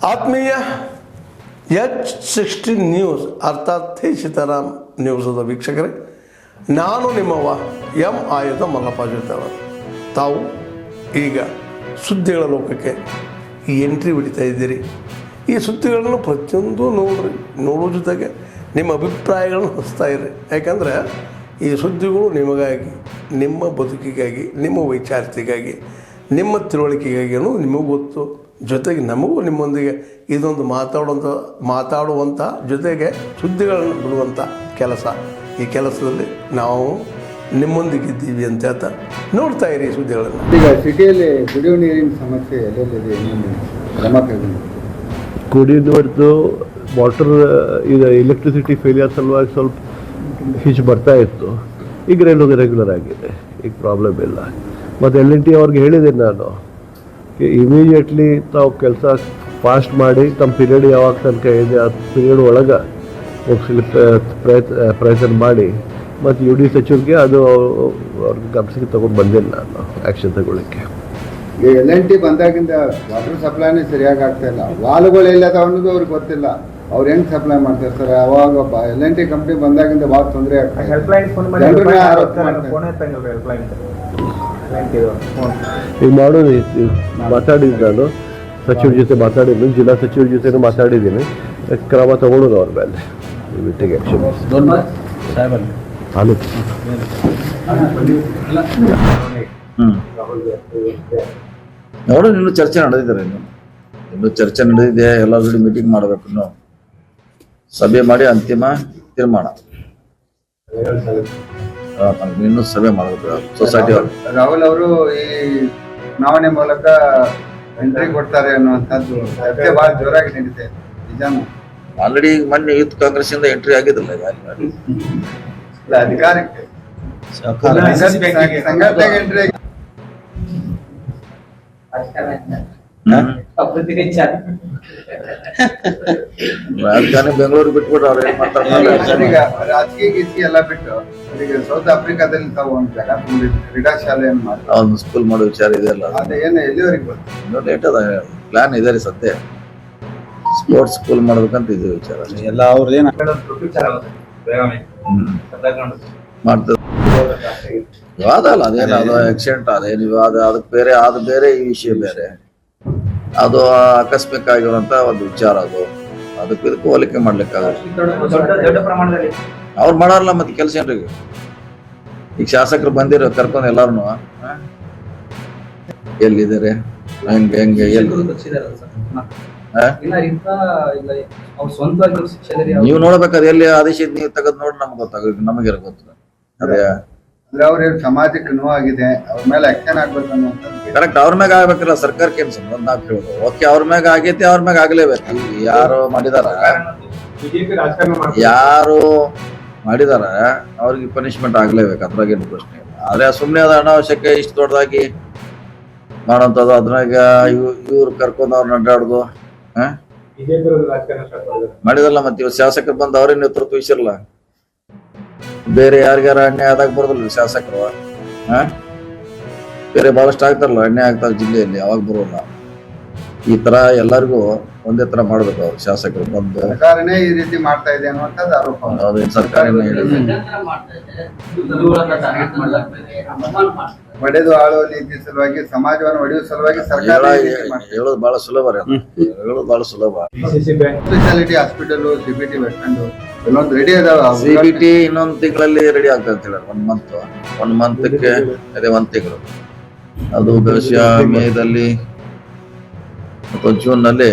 ಆತ್ಮೀಯ H60 news ಅರ್ಥಾತ್ ಥೇ ಸೀತಾರಾಮ್ ನ್ಯೂಸದ ವೀಕ್ಷಕರೇ, ನಾನು ನಿಮ್ಮವ ಎಂ ಆಯುಧ ಮಲ್ಲಪ್ಪ ಜೊತೆಯವರು. ತಾವು ಈಗ ಸುದ್ದಿಗಳ ಲೋಕಕ್ಕೆ ಎಂಟ್ರಿ ಹೊಡಿತಾ ಇದ್ದೀರಿ. ಈ ಸುದ್ದಿಗಳನ್ನು ಪ್ರತಿಯೊಂದು ನೋಡೋ ಜೊತೆಗೆ ನಿಮ್ಮ ಅಭಿಪ್ರಾಯಗಳನ್ನು ಹಚ್ತಾ ಇರಿ. ಯಾಕಂದರೆ ಈ ಸುದ್ದಿಗಳು ನಿಮಗಾಗಿ, ನಿಮ್ಮ ಬದುಕಿಗಾಗಿ, ನಿಮ್ಮ ವೈಚಾರಿಕೆಗಾಗಿ, ನಿಮ್ಮ ತಿಳುವಳಿಕೆಗಾಗಿಯೂ ನಿಮಗೂ ಗೊತ್ತು. ಜೊತೆಗೆ ನಮಗೂ ನಿಮ್ಮೊಂದಿಗೆ ಇದೊಂದು ಮಾತಾಡುವಂಥ ಜೊತೆಗೆ ಸುದ್ದಿಗಳನ್ನು ಬಿಡುವಂಥ ಕೆಲಸ. ಈ ಕೆಲಸದಲ್ಲಿ ನಾವು ನಿಮ್ಮೊಂದಿಗಿದ್ದೀವಿ ಅಂತ ಹೇಳ್ತಾ ನೋಡ್ತಾ ಇರಿ ಸುದ್ದಿಗಳನ್ನು. ಈಗ ಸಿಟಿಯಲ್ಲಿ ಕುಡಿಯುವ ನೀರಿನ ಸಮಸ್ಯೆ ಎಲ್ಲೆಲ್ಲಿದೆ, ಇನ್ನೊಂದು ಕ್ರಮ ಕೈಗೊಂಡು ಕುಡಿಯೋದು ವಾಟರ್ ಈಗ ಎಲೆಕ್ಟ್ರಿಸಿಟಿ ಫೇಲಿಯರ್ ಸಲುವಾಗಿ ಸ್ವಲ್ಪ ಹೆಚ್ಚು ಬರ್ತಾ ಇತ್ತು. ಈಗ ರೆಗ್ಯುಲರ್ ಆಗಿದೆ, ಈಗ ಪ್ರಾಬ್ಲಮ್ ಇಲ್ಲ. ಮತ್ತು L&T ಅವ್ರಿಗೆ ಹೇಳಿದೆ ನಾನು, ಇಮಿಡಿಯೇಟ್ಲಿ ತಾವು ಕೆಲಸ ಫಾಸ್ಟ್ ಮಾಡಿ ತಮ್ಮ ಪೀರಿಯಡ್ ಯಾವಾಗ ತನಕ ಇದೆ ಆ ಪೀರಿಯಡ್ ಒಳಗೆ ಮುಗಿಸ್ಲಿಕ್ಕೆ ಪ್ರಯತ್ನ ಮಾಡಿ. ಮತ್ತು UD ಸಚಿವರಿಗೆ ಅದು ಅವ್ರಿಗೆ ಗಮನಕ್ಕೆ ತೊಗೊಂಡು ಬಂದಿಲ್ಲ ನಾನು ಆ್ಯಕ್ಷನ್ ತಗೊಳ್ಳಿಕ್ಕೆ. ಈಗ L&T ಬಂದಾಗಿಂದ ವಾಟರ್ ಸಪ್ಲೈನೇ ಸರಿಯಾಗಿ ಆಗ್ತಾ ಇಲ್ಲ. ವಾಲ್ಗಳು ಎಲ್ಲದ ಅನ್ನೋದು ಅವ್ರಿಗೆ ಗೊತ್ತಿಲ್ಲ. ಅವ್ರು ಹೆಂಗೆ ಸಪ್ಲೈ ಮಾಡ್ತಾರೆ ಸರ್? ಅವಾಗ L&T ಕಂಪ್ನಿ ಬಂದಾಗಿಂದ ಭಾಳ ತೊಂದರೆ ಆಗ್ತದೆ. ಈಗ ಮಾಡೋದು ಮಾತಾಡಿದ್ದು ನಾನು ಸಚಿವರ ಜೊತೆ ಮಾತಾಡಿದ್ದೀನಿ, ಜಿಲ್ಲಾ ಸಚಿವರ ಜೊತೆ ಮಾತಾಡಿದ್ದೀನಿ. ಕ್ರಮ ತಗೊಳ್ಳೋದು ಅವ್ರ ಮೇಲೆ ಇಮಿಡಿಯೇಟ್ ಆ್ಯಕ್ಷನ್. ನೋಡೋಣ, ಇನ್ನೂ ಚರ್ಚೆ ನಡೆದಿದ್ದಾರೆ. ಇನ್ನೂ ಚರ್ಚೆ ನಡೆದಿದೆ. ಎಲ್ಲರ ಜೊತೆ ಮೀಟಿಂಗ್ ಮಾಡಬೇಕು, ಇನ್ನು ಸಭೆ ಮಾಡಿ ಅಂತಿಮ ತೀರ್ಮಾನ. ಇನ್ನೂ ಸಭೆ ಮಾಡಬೇಕು ಸೊಸೈಟಿ ಅವರು. ರಾಹುಲ್ ಅವರು ಈ ಚುನಾವಣೆ ಮೂಲಕ ಎಂಟ್ರಿ ಕೊಡ್ತಾರೆ ಅನ್ನುವಂಥದ್ದು ಚರ್ಚೆ ಬಹಳ ಜೋರಾಗಿ ನಡೀತೆ. ನಿಜಾನು ಆಲ್ರೆಡಿ ಮೊನ್ನೆ ಯೂತ್ ಕಾಂಗ್ರೆಸ್ ಇಂದ ಎಂಟ್ರಿ ಆಗಿದ್ದಿಲ್ಲ ಅಧಿಕಾರಕ್ಕೆ ಎಂಟ್ರಿ. ರಾಜಧಾನಿ ಬೆಂಗಳೂರು ಬಿಟ್ಬಿಟ್ಟು ಅವ್ರು ಏನ್ ಮಾಡ್ತಾರೆ? ಈಗ ರಾಜಕೀಯ ಗೀಚಿ ಎಲ್ಲ ಬಿಟ್ಟು ಈಗ ಸೌತ್ ಆಫ್ರಿಕಾದಲ್ಲಿ ತಾವು ಒಂದು ಜಾಗ ಕ್ರೀಡಾ ಶಾಲೆಯನ್ನು ಮಾಡ್ತಾರೆ. ಒಂದು ಸ್ಕೂಲ್ ಮಾಡೋ ವಿಚಾರ ಇದೆ ಅಲ್ಲ, ಅದೇನು ಎಲ್ಲಿವರೆಗೆ ಗೊತ್ತು? ಇನ್ನೂ ಲೇಟ್ ಅದ, ಪ್ಲಾನ್ ಇದೆ ರೀ ಸದ್ಯ. ಸ್ಪೋರ್ಟ್ಸ್ ಸ್ಕೂಲ್ ಮಾಡ್ಬೇಕಂತ ಇದು ವಿಚಾರ ಎಲ್ಲ ಅವ್ರದ್ದೇನು ಮಾಡ್ತದೆ. ವಿವಾದ ಅಲ್ಲ ಅದೇನು, ಅದು ಆಕ್ಸಿಡೆಂಟ್ ಅದೇನು ವಿವಾದ, ಅದಕ್ಕೆ ಬೇರೆ, ಅದು ಬೇರೆ, ಈ ವಿಷಯ ಬೇರೆ. ಅದು ಆಕಸ್ಮಿಕ ಆಗಿರುವಂತ ಒಂದು ವಿಚಾರ. ಅದಕ್ಕೆ ಇದಕ್ಕೂ ಹೋಲಿಕೆ ಮಾಡ್ಲಿಕ್ಕಾಗಲ್ಲ. ಅವ್ರು ಮಾಡಾರಲ್ಲ ಮತ್ತೆ ಕೆಲಸ ಏನ್ರಿ? ಈಗ ಶಾಸಕರು ಬಂದಿರೋ ಕರ್ಕೊಂಡು ಎಲ್ಲಾರು ಎಲ್ಲಿದ್ದಾರೆ, ಹೆಂಗೆ ಎಲ್ಲಿ ನೀವು ನೋಡ್ಬೇಕಾದ ಎಲ್ಲಿ ಆದೇಶ ನೀವು ತೆಗೆದು ನೋಡಿ, ನಮ್ಗೆ ಗೊತ್ತಾಗ, ನಮಗೆ ಗೊತ್ತು. ಅದೇ ಅಂದ್ರೆ ಅವ್ರ ಸಮಾಜಕ್ಕೆ ನೋವಾಗಿದೆ, ಅವ್ರ ಮೇಲೆ ಆಕ್ಷನ್ ಆಗ್ಬೇಕು ಅನ್ನುವಂಥದ್ದು ಕರೆಕ್ಟ್. ಅವ್ರ ಮ್ಯಾಗ ಆಗ್ಬೇಕಲ್ಲ, ಸರ್ಕಾರಕ್ಕೆ ಏನ್ ಸಂಬಂಧ ನಾವು ಕೇಳೋದು. ಓಕೆ, ಅವ್ರ ಮ್ಯಾಗ ಆಗೈತಿ, ಅವ್ರ ಮ್ಯಾಗ ಆಗ್ಲೇಬೇಕು. ಯಾರು ಮಾಡಿದಾರ ಅವ್ರಿಗೆ ಪನಿಷ್ಮೆಂಟ್ ಆಗ್ಲೇಬೇಕು, ಅದ್ರಾಗೇನು ಪ್ರಶ್ನೆ ಇಲ್ಲ. ಆದ್ರೆ ಸುಮ್ನೆ ಅದ ಅನಾವಶ್ಯಕ ಇಷ್ಟು ದೊಡ್ಡದಾಗಿ ಮಾಡೋಂಥದ್ದು, ಅದ್ರಾಗ ಇವ್ರು ಕರ್ಕೊಂಡು ಅವ್ರನ್ನ ಅಡ್ಡಾಡುದು ಮಾಡಿದಲ್ಲ. ಮತ್ತೆ ಇವ್ ಶಾಸಕರು ಬಂದು ಅವ್ರೇನ್ ನೇತೃತ್ವ ವಹಿಸಿರಲ್ಲ, ಬೇರೆ ಯಾರಿಗಾರ ಅನ್ಯಾಯ ಆದಾಗ ಬರೋದಿಲ್ಲ ಶಾಸಕರು. ಬೇರೆ ಬಹಳಷ್ಟು ಆಗ್ತಾರಲ್ಲ, ಅನ್ಯಾಯ ಆಗ್ತಾರೆ ಜಿಲ್ಲೆಯಲ್ಲಿ, ಅವಾಗ ಬರೋಲ್ಲ. ಈ ತರ ಎಲ್ಲರಿಗೂ ಒಂದೇ ತರ ಮಾಡ್ಬೇಕು. ಅವ್ರು ಶಾಸಕರು ಬಂದು ಸರ್ಕಾರನೇ ಈ ರೀತಿ ಮಾಡ್ತಾ ಇದೆ ಅನ್ನುವಂಥದ್ದು ಆರೋಪ. ಅದೇನು ಸರ್ಕಾರನೇ ಹೇಳಿದೆ. ಒಡೆದು ಆಳುವ ನೀತಿ ಸಲುವಾಗಿ, ಸಮಾಜವನ್ನು ಒಡೆಯುವ ಸಲುವಾಗಿ ಸರ್ಕಾರ ಹೇಳೋದು ಬಹಳ ಸುಲಭ ರೀ, ಹೇಳೋದು ಬಹಳ ಸುಲಭ. Speciality hospital, CBT bus stand ಎಲ್ಲೊಂದು ರೆಡಿ ಅದಾವ. CBT ಇನ್ನೊಂದು ತಿಂಗಳಲ್ಲಿ ರೆಡಿ ಆಗ್ತದೆ ಅಂತ ಹೇಳಿ, 1 ಮಂತ್ಗೆ ಅದೇ 1 ತಿಂಗಳು. ಅದು ಬಹುಶಃ ಮೇದಲ್ಲಿ ಅಥವಾ ಜೂನ್ನಲ್ಲಿ,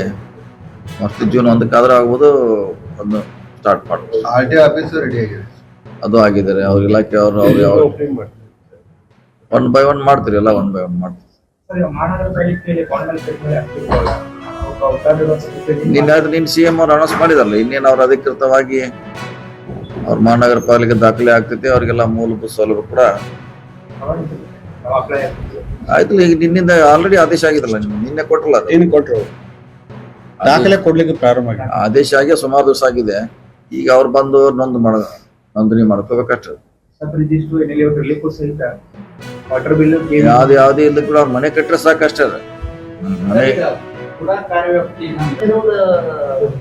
ಮಸ್ತ್ ಜೂನ್ 1 ಆಗ್ಬೋದು, ಅದನ್ನು ಸ್ಟಾರ್ಟ್ ಮಾಡ್ಬೋದು. RTO ಆಫೀಸು ರೆಡಿ ಆಗಿದೆ, ಅದು ಆಗಿದ್ದಾರೆ. ಅವ್ರ ಇಲಾಖೆ ಅವ್ರು ಯಾವ 1 by 1 ಮಾಡ್ತೀರಿ, ಎಲ್ಲ 1 by 1 ಮಾಡ್ತೀರಿ. ನಿನ್ನ CM ಅವ್ರು ಅನೌನ್ಸ್ ಮಾಡಿದಾರಲ್ಲ, ಇನ್ನೇನು ಅವ್ರು ಅಧಿಕೃತವಾಗಿ ಅವ್ರ ಮಹಾನಗರ ಪಾಲಿಕೆ ದಾಖಲೆ ಆಗ್ತೈತಿ. ಅವ್ರಿಗೆಲ್ಲ ಮೂಲಭೂತ ಸೌಲಭ್ಯ ಕೂಡ ಆಯ್ತು. ಈಗ ನಿನ್ನಿಂದ ಆಲ್ರೆಡಿ ಆದೇಶ ಆಗಿದಲ್ಲ, ನಿನ್ನೆ ಕೊಟ್ಟಲ್ಲ, ದಾಖಲೆ ಕೊಡ್ಲಿಕ್ಕೆ ಪ್ರಾರಂಭ ಆಗಿದೆ. ಆದೇಶ ಆಗಿ ಸುಮಾರು ದಿವಸ ಆಗಿದೆ. ಈಗ ಅವ್ರು ಬಂದು ನೋಂದಣಿ ಮಾಡ್ಕೋಬೇಕಷ್ಟೇ. ವಾಟರ್ ಬಿಲ್ ಯಾವ್ದೇ ಇಲ್ಲ ಕೂಡ ಅವ್ರ ಮನೆ ಕಟ್ಟರೆ ಸಾಕಷ್ಟೇ. ಮನೆ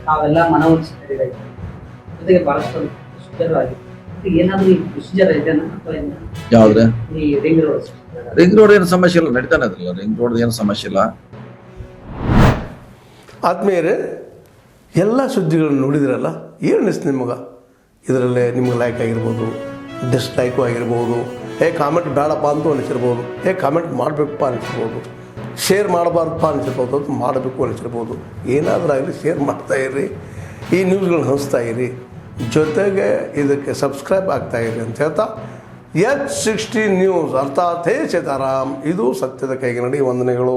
ತಾವೆಲ್ಲ ಮನವೊಲಿಸಿದ್ದಾರೆ ಜೊತೆಗೆ ಬಹಳಷ್ಟು ಪ್ರೊಸೀಜರ್ ಆಗಿದೆ ಏನಾದ್ರು ಈ ಪ್ರೊಸೀಜರ್ ಇದೆನಾ ಅಥವಾ ಏನು? ಯಾವ್ದ್ರೆ ಈ ರಿಂಗ್ ರೋಡ್ ರಿಂಗ್ ರೋಡ್ ಏನು ಸಮಸ್ಯೆ ಇಲ್ಲ, ನಡೀತಾನೆ ಅದ್ರಲ್ಲ, ರಿಂಗ್ ರೋಡ್ ಏನು ಸಮಸ್ಯೆ ಇಲ್ಲ. ಆದ್ಮೇಲೆ ಎಲ್ಲ ಸುದ್ದಿಗಳನ್ನು ನೋಡಿದ್ರಲ್ಲ, ಏನು ಅನಿಸ್ತು ನಿಮಗೆ? ಇದರಲ್ಲೇ ನಿಮ್ಗೆ ಲೈಕ್ ಆಗಿರ್ಬೋದು, ಡಿಸ್ಲೈಕು ಆಗಿರ್ಬೋದು, ಕಾಮೆಂಟ್ ಬೇಡಪ್ಪ ಅಂತೂ ಅನಿಸಿರ್ಬೋದು, ಕಾಮೆಂಟ್ ಮಾಡಬೇಕಪ್ಪ ಅನಿಸಿರ್ಬೋದು, ಶೇರ್ ಮಾಡಬಾರ್ದಪ್ಪ ಅನಿಸಿರ್ಬೋದು, ಅದು ಮಾಡಬೇಕು ಅನಿಸಿರ್ಬೋದು. ಏನಾದರೂ ಆಗಲಿ ಶೇರ್ ಮಾಡ್ತಾಯಿರಿ, ಈ ನ್ಯೂಸ್ಗಳನ್ನ ಹಂಚ್ತಾ ಇರಿ, ಜೊತೆಗೆ ಇದಕ್ಕೆ ಸಬ್ಸ್ಕ್ರೈಬ್ ಆಗ್ತಾಯಿರಿ ಅಂತ ಹೇಳ್ತಾ H60 ನ್ಯೂಸ್ ಅರ್ಥಾತ್ ಹೇ ಸೀತಾರಾಮ್, ಇದು ಸತ್ಯದ ಕೈಗೆ ನಡಿ. ವಂದನೆಗಳು.